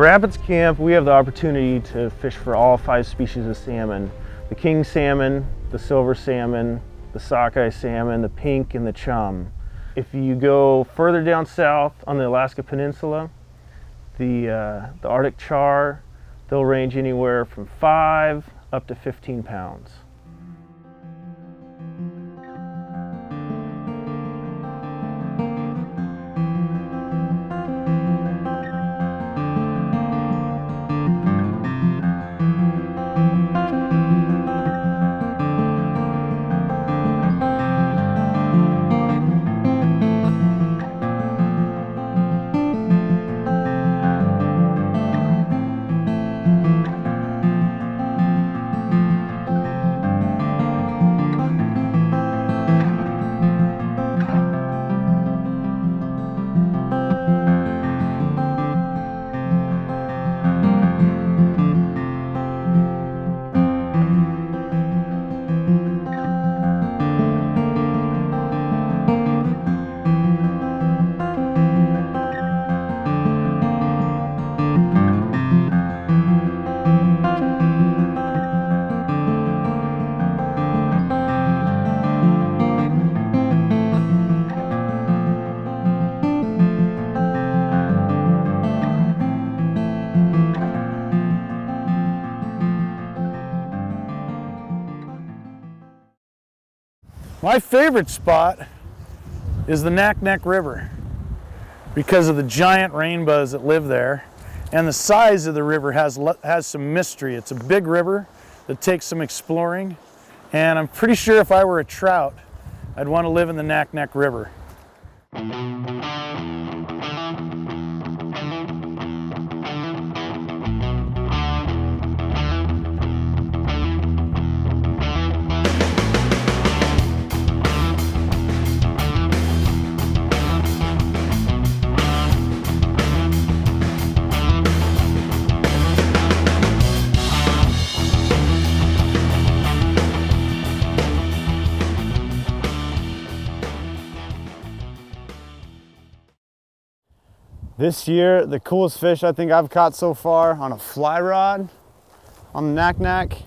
Rapids Camp, we have the opportunity to fish for all 5 species of salmon. The king salmon, the silver salmon, the sockeye salmon, the pink, and the chum. If you go further down south on the Alaska Peninsula, the Arctic char, they'll range anywhere from 5 up to 15 pounds. My favorite spot is the Naknek River because of the giant rainbows that live there, and the size of the river has some mystery. It's a big river that takes some exploring, and I'm pretty sure if I were a trout, I'd want to live in the Naknek River. This year, the coolest fish I think I've caught so far on a fly rod on the Naknek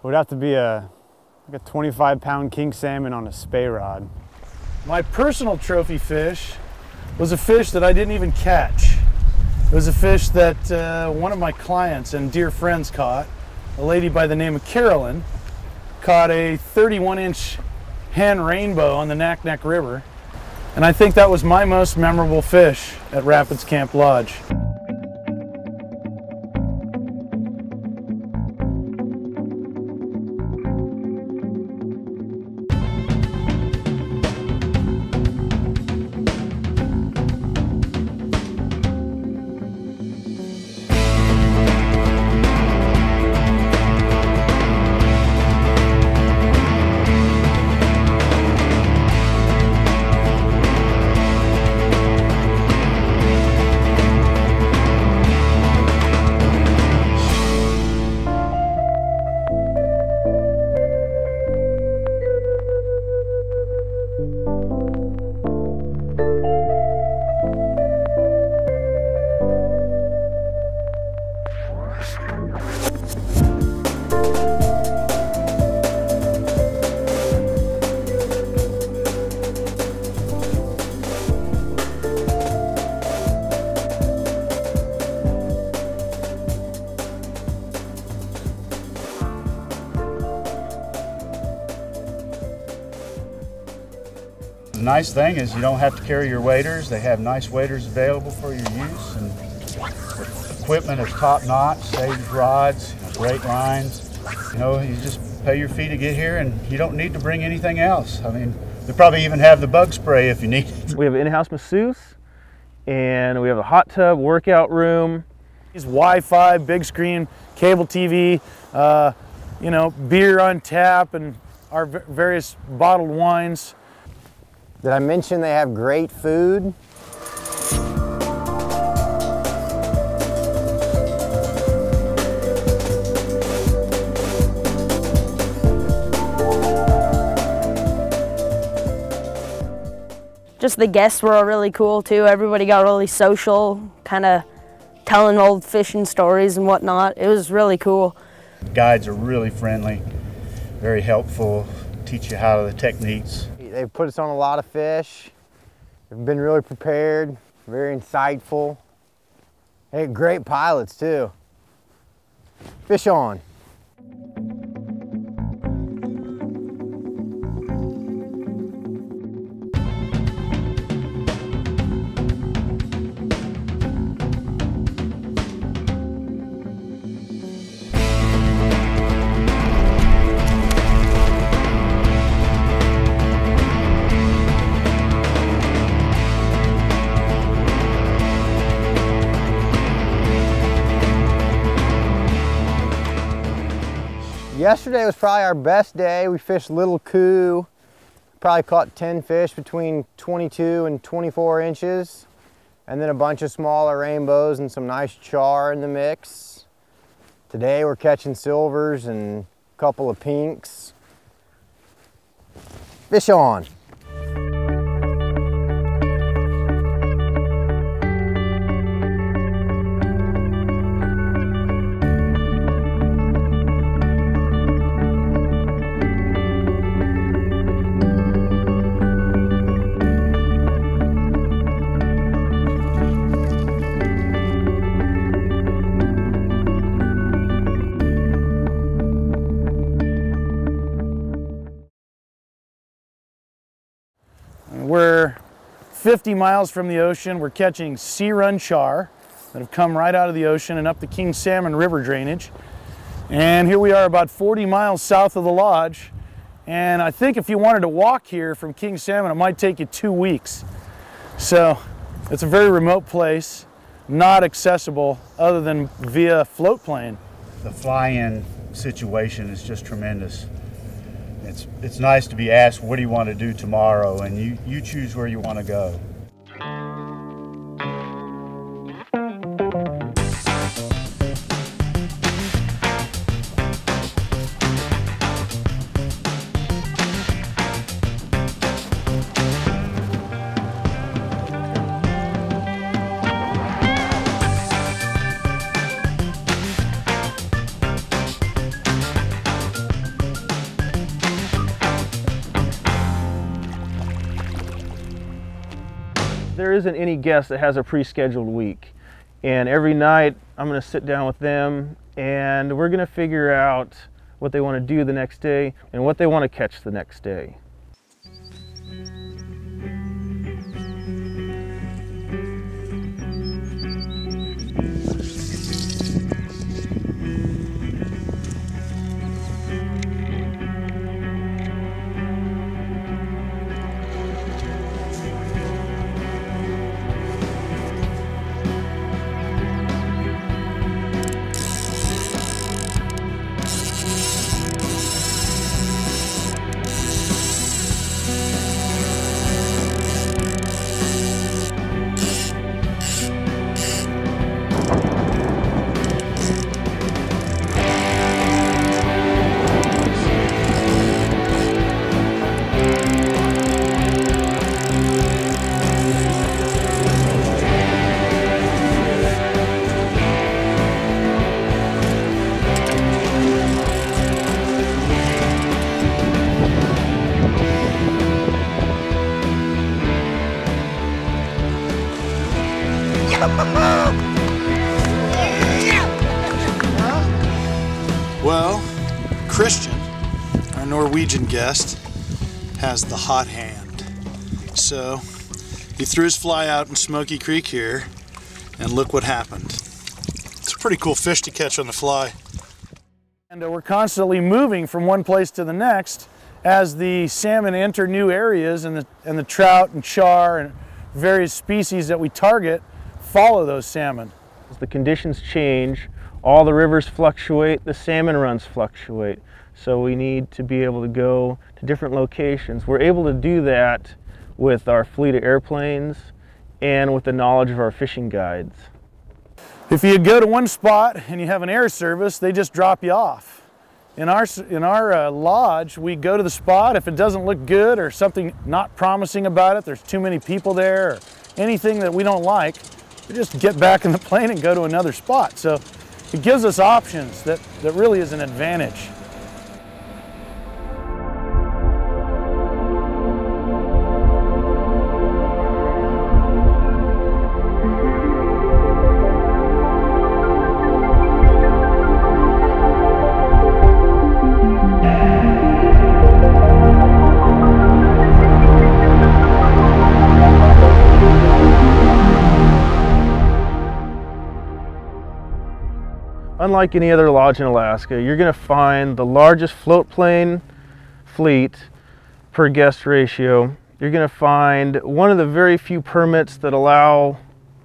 would have to be like a 25-pound king salmon on a spey rod. My personal trophy fish was a fish that I didn't even catch. It was a fish that one of my clients and dear friends caught. A lady by the name of Carolyn caught a 31-inch hen rainbow on the Naknek River. And I think that was my most memorable fish at Rapids Camp Lodge. The nice thing is you don't have to carry your waders. They have nice waders available for your use, and the equipment is top notch, sage rods, great lines. You know, you just pay your fee to get here and you don't need to bring anything else. I mean, they probably even have the bug spray if you need it. We have an in-house masseuse, and we have a hot tub, workout room. Wi-Fi, big screen, cable TV, you know, beer on tap, and our various bottled wines. Did I mention they have great food? Just the guests were really cool too. Everybody got really social, kind of telling old fishing stories and whatnot. It was really cool. Guides are really friendly, very helpful, teach you how the techniques. They've put us on a lot of fish. They've been really prepared, very insightful. Hey, great pilots too. Fish on. Yesterday was probably our best day. We fished Little Coup. Probably caught 10 fish between 22 and 24 inches. And then a bunch of smaller rainbows and some nice char in the mix. Today we're catching silvers and a couple of pinks. Fish on. We're 50 miles from the ocean. We're catching sea run char that have come right out of the ocean and up the King Salmon River drainage. And here we are about 40 miles south of the lodge. And I think if you wanted to walk here from King Salmon, it might take you 2 weeks. So it's a very remote place, not accessible other than via float plane. The fly-in situation is just tremendous. It's nice to be asked, what do you want to do tomorrow? And you choose where you want to go. There isn't any guest that has a pre-scheduled week, and every night I'm going to sit down with them and we're going to figure out what they want to do the next day and what they want to catch the next day. Well, Christian, our Norwegian guest, has the hot hand. So he threw his fly out in Smoky Creek here, and look what happened. It's a pretty cool fish to catch on the fly. And we're constantly moving from one place to the next as the salmon enter new areas, and the trout and char and various species that we target follow those salmon. As the conditions change, all the rivers fluctuate, the salmon runs fluctuate. So we need to be able to go to different locations. We're able to do that with our fleet of airplanes and with the knowledge of our fishing guides. If you go to one spot and you have an air service, they just drop you off. In our lodge, we go to the spot. If it doesn't look good or something not promising about it, there's too many people there, or anything that we don't like, we just get back in the plane and go to another spot. So it gives us options that really is an advantage. Unlike any other lodge in Alaska, you're going to find the largest float plane fleet per guest ratio. You're going to find one of the very few permits that allow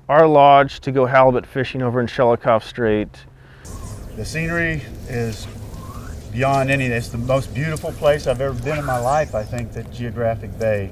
our lodge to go halibut fishing over in Shelikof Strait. The scenery is beyond any. It's the most beautiful place I've ever been in my life, I think, that Geographic Bay.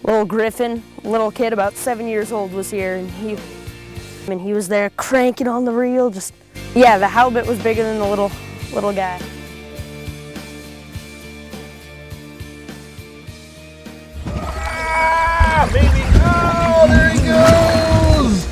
Little Griffin, little kid about 7 years old, was here, and he was there cranking on the reel. Yeah, the halibut was bigger than the little guy. Ah, baby! Oh, there he goes!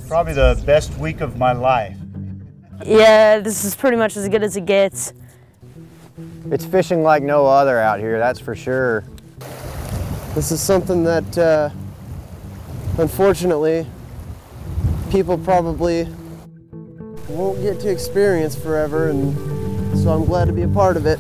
Probably the best week of my life. Yeah, this is pretty much as good as it gets. It's fishing like no other out here, that's for sure. This is something that, unfortunately, people probably won't get to experience forever, and so I'm glad to be a part of it.